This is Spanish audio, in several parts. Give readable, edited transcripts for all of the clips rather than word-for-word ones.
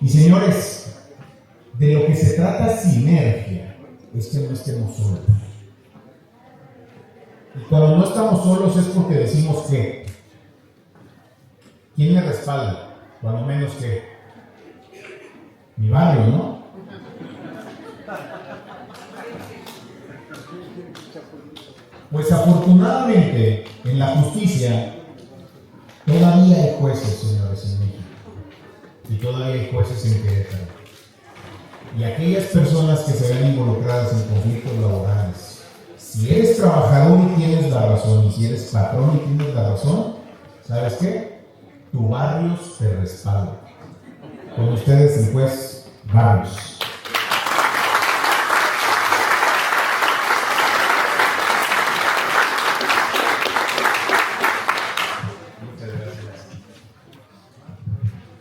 Y señores, de lo que se trata sinergia es que no estemos solos. Y cuando no estamos solos es porque decimos que ¿quién me respalda? Cuando menos que mi barrio, ¿no? Pues afortunadamente en la justicia todavía hay jueces, señores, en México. Y todavía hay jueces en Querétaro. Y aquellas personas que se ven involucradas en conflictos laborales, si eres trabajador y tienes la razón, y si eres patrón y tienes la razón, ¿sabes qué? Tu Barrios te respalda. Con ustedes el juez Barrios.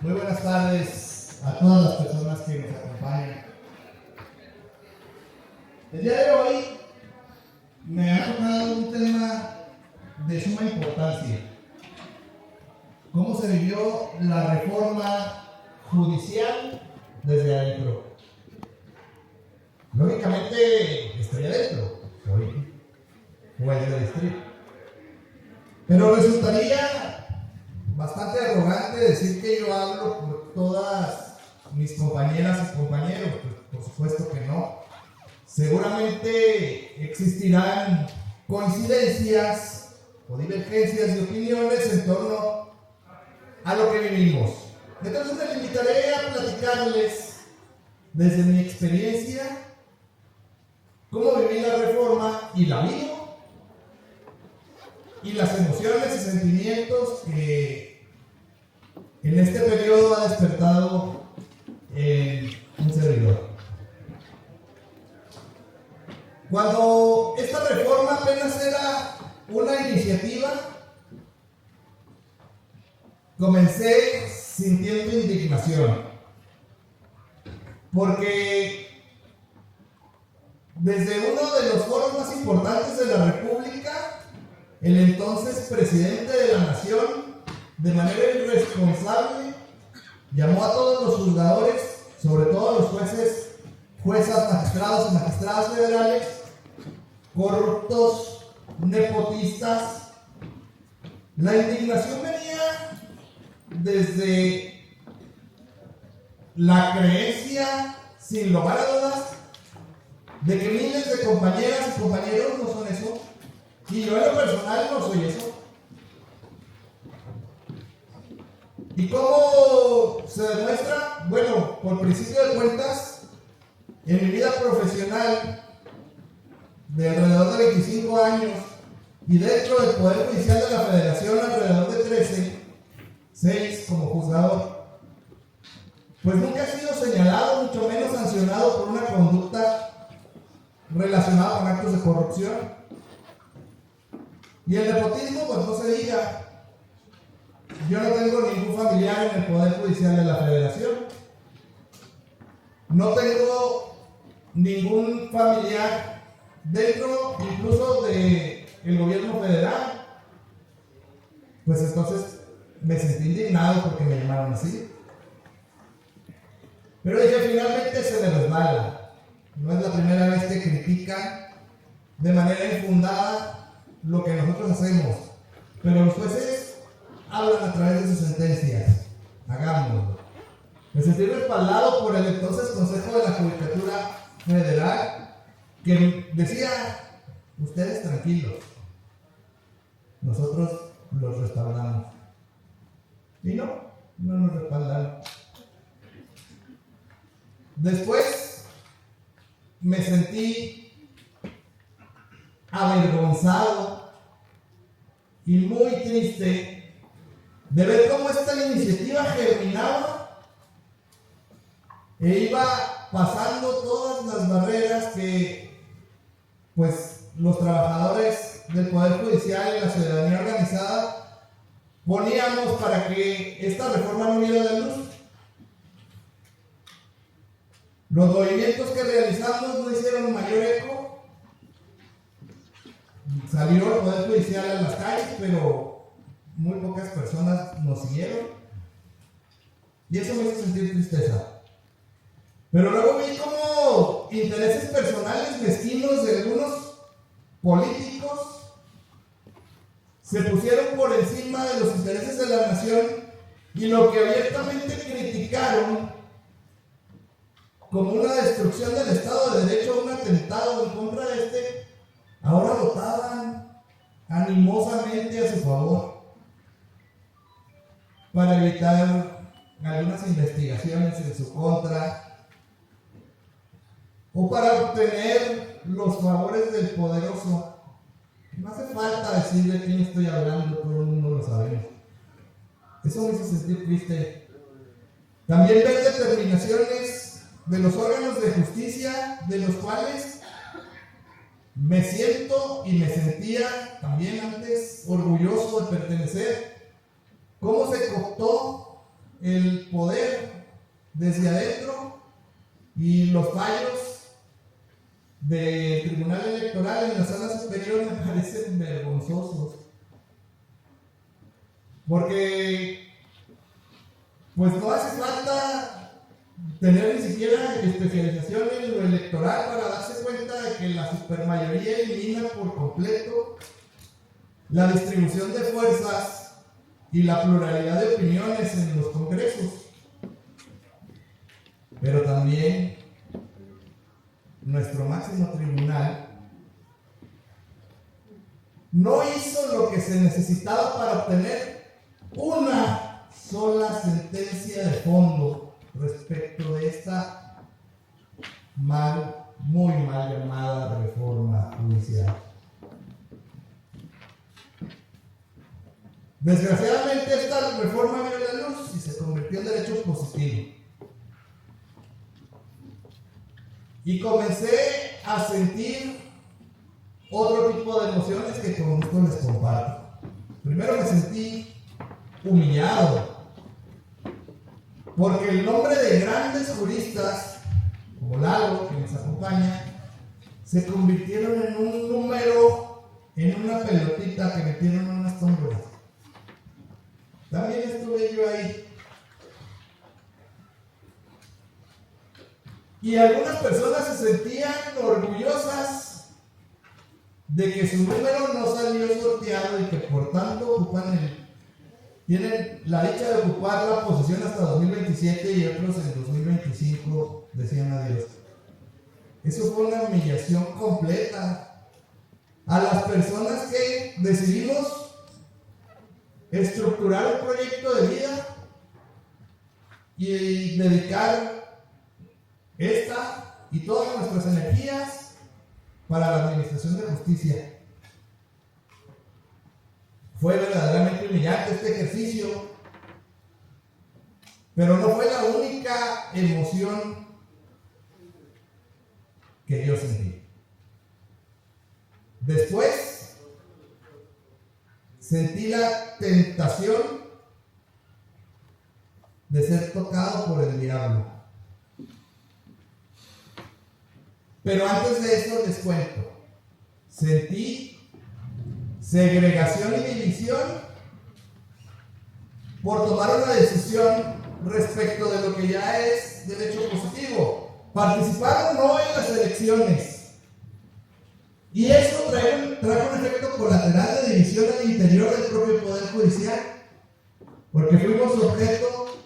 Muy buenas tardes a todas las personas que nos acompañan. El día de hoy me ha tocado un tema de suma importancia. ¿Cómo se vivió la reforma judicial desde adentro? Lógicamente estoy adentro, soy juez de distrito. Pero resultaría bastante arrogante decir que yo hablo por todas mis compañeras y compañeros. Pues por supuesto que no. Seguramente existirán coincidencias o divergencias de opiniones en torno a lo que vivimos. Entonces me limitaré a platicarles desde mi experiencia cómo viví la reforma y la vivo, y las emociones y sentimientos que en este periodo ha despertado un servidor. Cuando esta reforma apenas era una iniciativa, comencé sintiendo indignación, porque desde uno de los foros más importantes de la República, el entonces presidente de la nación, de manera irresponsable, llamó a todos los juzgadores, sobre todo a los jueces, juezas, magistrados y magistradas federales, corruptos, nepotistas. La indignación venía desde la creencia, sin lugar a dudas, de que miles de compañeras y compañeros no son eso, y yo en lo personal no soy eso. ¿Y cómo se demuestra? Bueno, por principio de cuentas, en mi vida profesional de alrededor de 25 años y dentro del Poder Judicial de la Federación alrededor de 13, 6 como juzgador, pues nunca he sido señalado, mucho menos sancionado por una conducta relacionada con actos de corrupción. Y el nepotismo, pues no se diga. Yo no tengo ningún familiar en el Poder Judicial de la Federación. No tengo ningún familiar dentro incluso del gobierno federal. Pues entonces me sentí indignado porque me llamaron así. Pero dije, finalmente se me resbala. No es la primera vez que critican de manera infundada lo que nosotros hacemos, pero los jueces hablan a través de sus sentencias. Hagámoslo. Me sentí respaldado por el entonces Consejo de la Judicatura Federal, que decía: ustedes tranquilos, nosotros los respaldamos. Y no nos respaldaron. Después me sentí avergonzado y muy triste de ver cómo esta iniciativa germinaba e iba pasando todas las barreras que pues los trabajadores del Poder Judicial y la ciudadanía organizada poníamos para que esta reforma no viera la luz. Los movimientos que realizamos no hicieron mayor eco. Salió el Poder Judicial a las calles, pero muy pocas personas nos siguieron. Y eso me hizo sentir tristeza. Pero luego vi como intereses personales mezquinos de algunos políticos se pusieron por encima de los intereses de la nación, y lo que abiertamente criticaron como una destrucción del Estado de Derecho, un atentado en contra de este, ahora votaban animosamente a su favor para evitar algunas investigaciones en su contra o para obtener los favores del poderoso. No hace falta decir de quién estoy hablando, todo el mundo lo sabemos. Eso me hizo sentir triste. También ver determinaciones de los órganos de justicia, de los cuales me siento y me sentía también antes orgulloso de pertenecer. Cómo se cooptó el poder desde adentro, y los fallos del Tribunal Electoral en la Sala Superior me parecen vergonzosos. Porque pues no hace falta tener ni siquiera especialización en lo electoral para darse cuenta de que la supermayoría elimina por completo la distribución de fuerzas y la pluralidad de opiniones en los congresos. Pero también nuestro máximo tribunal no hizo lo que se necesitaba para obtener una sola sentencia de fondo respecto de esta muy mal llamada reforma judicial. Desgraciadamente esta reforma vio la luz y se convirtió en derecho positivo. Y comencé a sentir otro tipo de emociones que con gusto les comparto. Primero me sentí humillado, porque el nombre de grandes juristas, como Lalo, que nos acompaña, se convirtieron en un número, en una pelotita que metieron en unas tómbolas. También estuve yo ahí. Y algunas personas se sentían orgullosas de que su número no salió sorteado y que por tanto tienen la dicha de ocupar la posición hasta 2027 y otros en 2025 decían adiós. Eso fue una humillación completa a las personas que decidimos estructurar un proyecto de vida y dedicar esta y todas nuestras energías para la administración de justicia. Fue verdaderamente humillante este ejercicio, pero no fue la única emoción que yo sentí. Después sentí la tentación de ser tocado por el diablo. Pero antes de eso les cuento, sentí segregación y división por tomar una decisión respecto de lo que ya es derecho positivo, participar o no en las elecciones. Y eso trae un efecto colateral de división al interior del propio Poder Judicial, porque fuimos objeto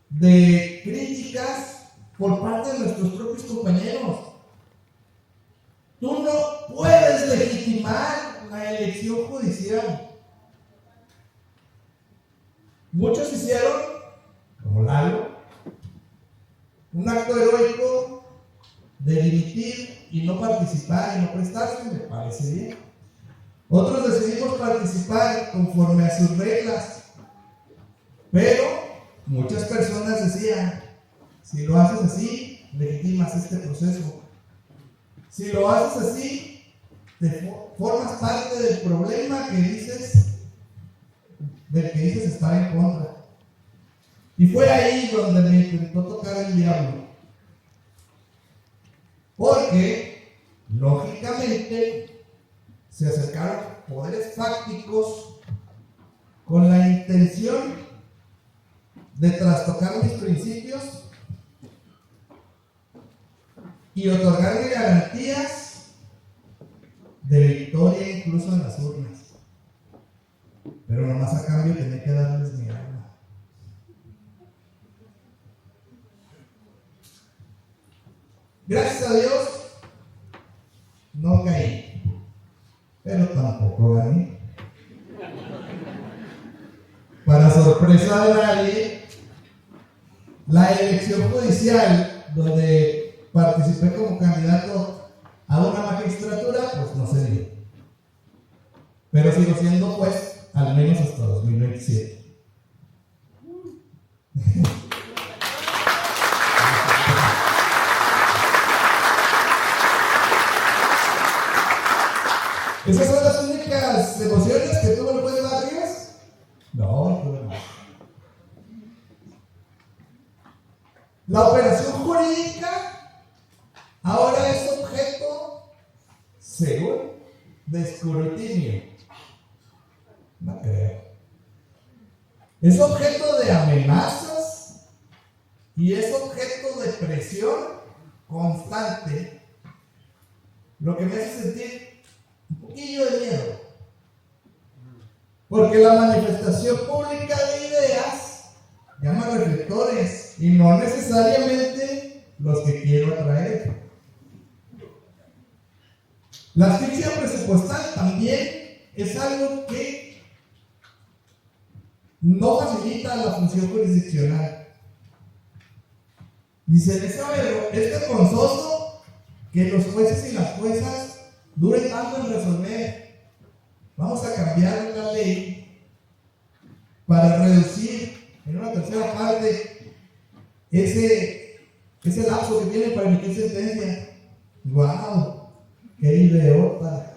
de críticas por parte de nuestros propios compañeros. Tú no puedes legitimar la elección judicial. Muchos hicieron, como Lalo, un acto heroico de dimitir y no participar y no prestarse, me parece bien. Otros decidimos participar conforme a sus reglas, pero muchas personas decían, si lo haces así, legitimas este proceso. Si lo haces así, formas parte del problema del que dices estar en contra. Y fue ahí donde me intentó tocar el diablo. Porque, lógicamente, se acercaron poderes fácticos con la intención de trastocar mis principios y otorgarme garantías de victoria incluso en las urnas. Pero nomás a cambio tenía que darles mi alma. Gracias a Dios no caí, pero tampoco gané. Para sorpresa de nadie, la elección judicial donde participé como candidato a una magistratura, pues no se dio. Pero sigo siendo juez al menos hasta 2027. ¿Esas son las únicas emociones que tuvo el juez Barrios? No, tuve más. La operación jurídica ahora es objeto, según, de escrutinio. No creo. Es objeto de amenazas y es objeto de presión constante, lo que me hace sentir un poquillo de miedo, porque la manifestación pública de ideas llama reflectores y no necesariamente los que quiero atraer. La asfixia presupuestal también es algo que no facilita la función jurisdiccional. Dice, es vergonzoso que los jueces y las juezas dure tanto en resolver. Vamos a cambiar la ley para reducir en una tercera parte ese lapso que tiene para emitir sentencia. ¡Wow! ¡Qué idiota!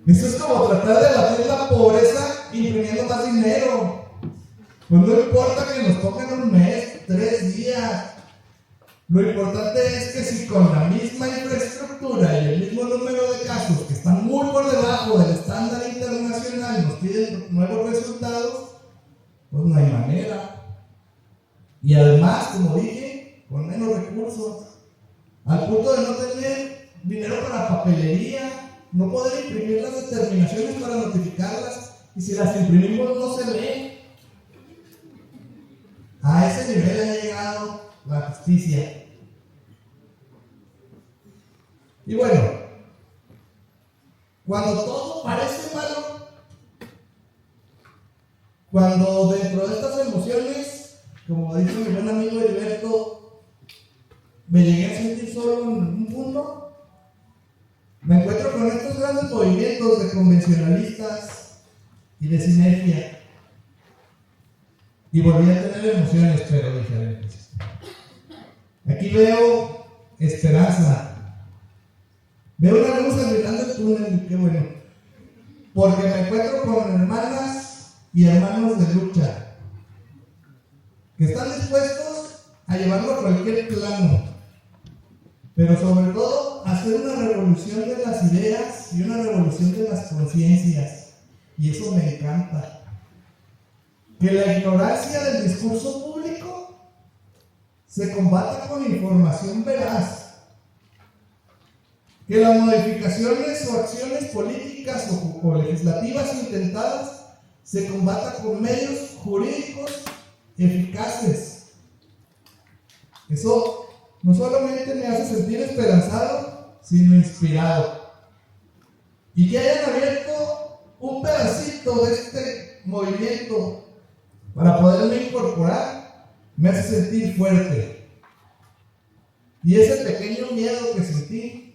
Eso es como tratar de abatir la pobreza imprimiendo más dinero. Pues no importa que nos toquen un mes, 3 días. Lo importante es que si con la misma infraestructura y el mismo número de casos que están muy por debajo del estándar internacional nos piden nuevos resultados, pues no hay manera. Y además, como dije, con menos recursos, al punto de no tener dinero para papelería, no poder imprimir las determinaciones para notificarlas, y si las imprimimos no se ven. A ese nivel ha llegado la justicia. Y bueno, cuando todo parece malo, cuando dentro de estas emociones, como dice mi buen amigo Heriberto, me llegué a sentir solo en un mundo, me encuentro con estos grandes movimientos de convencionalistas y de sinergia, y volví a tener emociones, pero diferentes. Aquí veo esperanza. Veo una luz al final del túnel, qué bueno, porque me encuentro con hermanas y hermanos de lucha que están dispuestos a llevarlo a cualquier plano, pero sobre todo a hacer una revolución de las ideas y una revolución de las conciencias, y eso me encanta. Que la ignorancia del discurso público se combata con información veraz. Que las modificaciones o acciones políticas o legislativas intentadas se combatan con medios jurídicos eficaces. Eso no solamente me hace sentir esperanzado, sino inspirado. Y que hayan abierto un pedacito de este movimiento para poderme incorporar, me hace sentir fuerte. Y ese pequeño miedo que sentí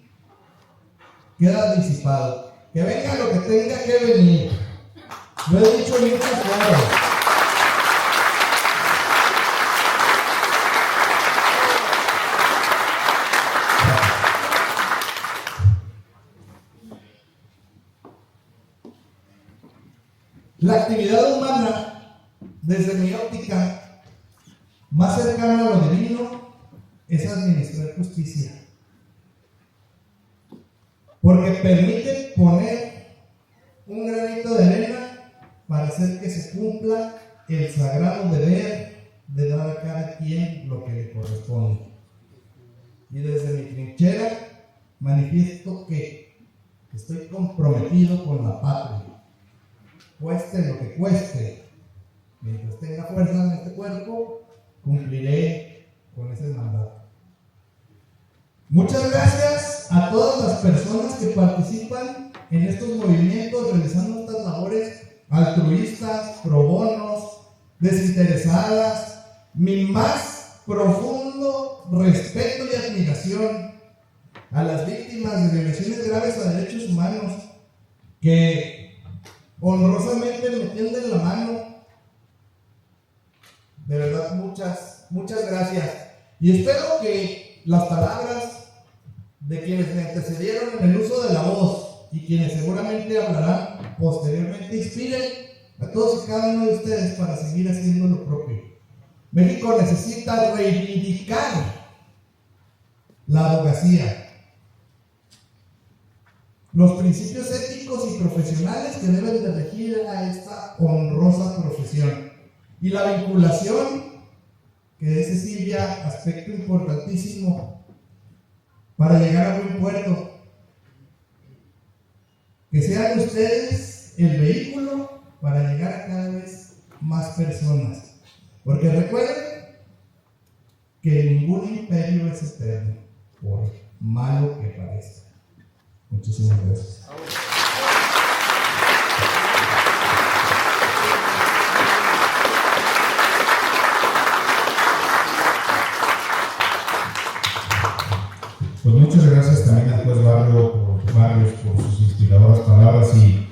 queda disipado. Que venga lo que tenga que venir. Lo he dicho muchas veces. La actividad humana, desde mi óptica, más cercana a lo divino, es administrar justicia. Porque permite poner un granito de arena para hacer que se cumpla el sagrado deber de dar a cada quien lo que le corresponde. Y desde mi trinchera manifiesto que estoy comprometido con la patria, cueste lo que cueste. Mientras tenga fuerza en este cuerpo, cumpliré con ese mandato. Muchas gracias a todas las personas que participan en estos movimientos, realizando estas labores altruistas, pro bonos, desinteresadas. Mi más profundo respeto y admiración a las víctimas de violaciones graves a derechos humanos que honrosamente me tienden la mano. De verdad, muchas gracias. Y espero que las palabras de quienes me antecedieron en el uso de la voz y quienes seguramente hablarán posteriormente inspiren a todos y cada uno de ustedes para seguir haciendo lo propio. México necesita reivindicar la abogacía, los principios éticos y profesionales que deben de regir a esta honrosa profesión y la vinculación, que dice Silvia, aspecto importantísimo para llegar a buen puerto. Que sean ustedes el vehículo para llegar a cada vez más personas. Porque recuerden que ningún imperio es eterno, por malo que parezca. Muchísimas gracias. Pues muchas gracias también al juez Barrios por sus inspiradoras palabras. Y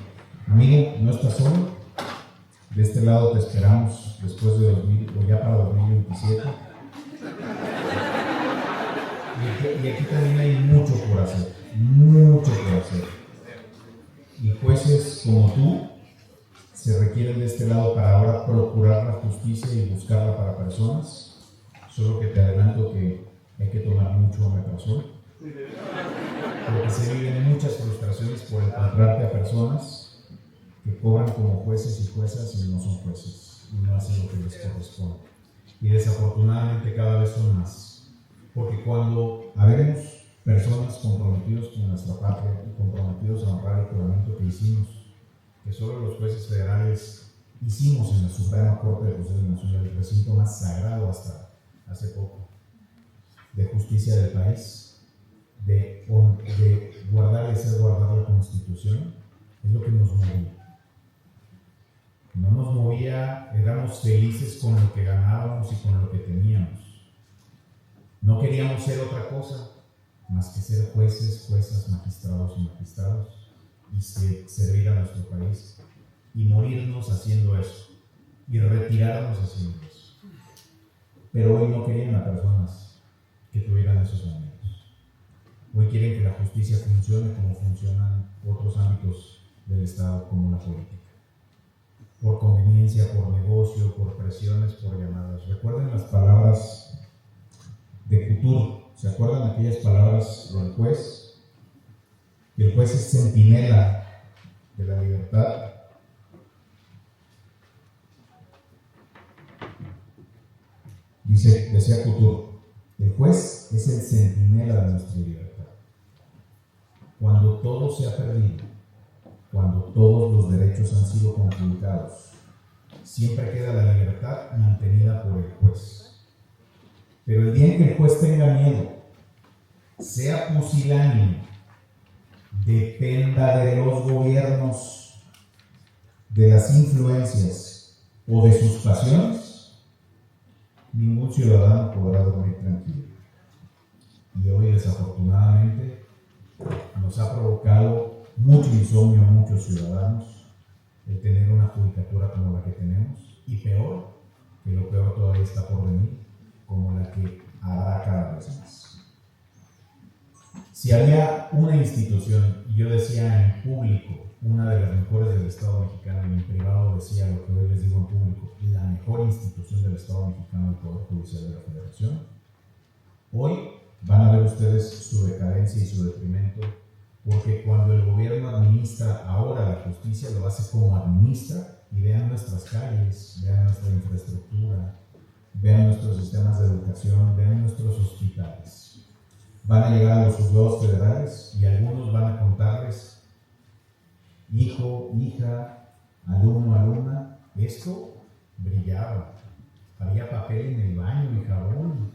amigo, no estás solo. De este lado te esperamos después de 2000 o ya para 2027. Y aquí también hay mucho por hacer, mucho por hacer. Y jueces como tú se requieren de este lado para ahora procurar la justicia y buscarla para personas. Solo que te adelanto que hay que tomar mucho omeprazol. Porque se viven muchas frustraciones por encontrarte a personas que cobran como jueces y juezas y no son jueces y no hacen lo que les corresponde. Y desafortunadamente cada vez son más. Porque cuando habemos personas comprometidos con nuestra patria y comprometidos a honrar el juramento que hicimos, que solo los jueces federales hicimos en la Suprema Corte de Justicia Nacional, el recinto más sagrado hasta hace poco, de justicia del país, de guardar y hacer guardar la Constitución, es lo que nos movía. No nos movía, éramos felices con lo que ganábamos y con lo que teníamos. No queríamos ser otra cosa más que ser jueces, juezas, magistrados y magistrados y servir a nuestro país y morirnos haciendo eso y retirarnos haciendo eso. Pero hoy no querían a personas que tuvieran esos momentos. Hoy quieren que la justicia funcione como funcionan otros ámbitos del Estado, como la política. Por conveniencia, por negocio, por presiones, por llamadas. Recuerden las palabras de Couture. ¿Se acuerdan aquellas palabras del juez? El juez es centinela de la libertad. Decía Couture, el juez es el centinela de nuestra libertad. Cuando todo se ha perdido, cuando todos los derechos han sido conculcados, siempre queda la libertad mantenida por el juez. Pero el día en que el juez tenga miedo, sea pusilánime, dependa de los gobiernos, de las influencias o de sus pasiones, ningún ciudadano podrá dormir tranquilo. Y hoy, desafortunadamente, nos ha provocado mucho insomnio a muchos ciudadanos el tener una judicatura como la que tenemos, y peor, que lo peor todavía está por venir, como la que habrá cada vez más. Si había una institución, y yo decía en público, una de las mejores del Estado mexicano, y en privado decía lo que hoy les digo en público, la mejor institución del Estado mexicano, el Poder Judicial de la Federación, hoy van a ver ustedes su decadencia y su detrimento, porque cuando el gobierno administra ahora la justicia, lo hace como administra y vean nuestras calles, vean nuestra infraestructura, vean nuestros sistemas de educación, vean nuestros hospitales. Van a llegar a los juzgados federales y algunos van a contarles, hijo, hija, alumno, alumna, esto brillaba, había papel en el baño y jabón.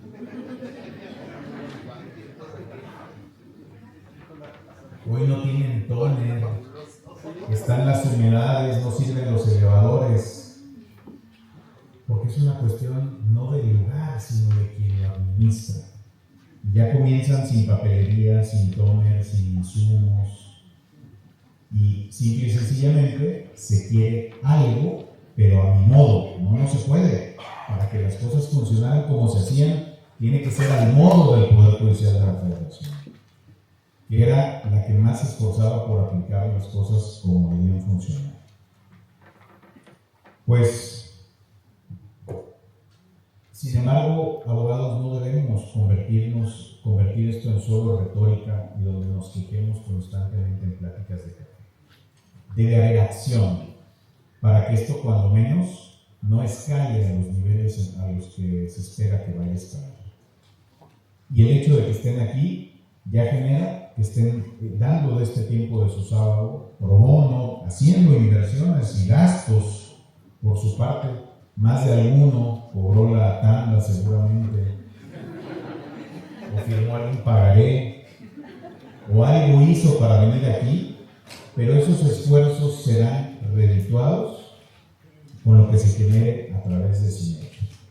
Hoy no tienen tóner, están las humedades, no sirven los elevadores, porque es una cuestión no del lugar, sino de quien lo administra. Ya comienzan sin papelería, sin tóner, sin insumos, y simple y sencillamente se quiere algo, pero a mi modo. No se puede. Para que las cosas funcionaran como se hacían, tiene que ser al modo del Poder Judicial de la Federación, que era la que más se esforzaba por aplicar las cosas como debían funcionar. Pues, sin embargo, abogados, no debemos convertir esto en solo retórica y donde nos quejemos constantemente en pláticas de café. Debe haber acción para que esto, cuando menos, no escale a los niveles a los que se espera que vaya a escalar. Y el hecho de que estén aquí ya genera que estén dando de este tiempo de su sábado pro bono, haciendo inversiones y gastos por su parte. Más de alguno cobró la tanda seguramente, o firmó algún pagaré, o algo hizo para venir aquí, pero esos esfuerzos serán redituados con lo que se genere a través de Cinex.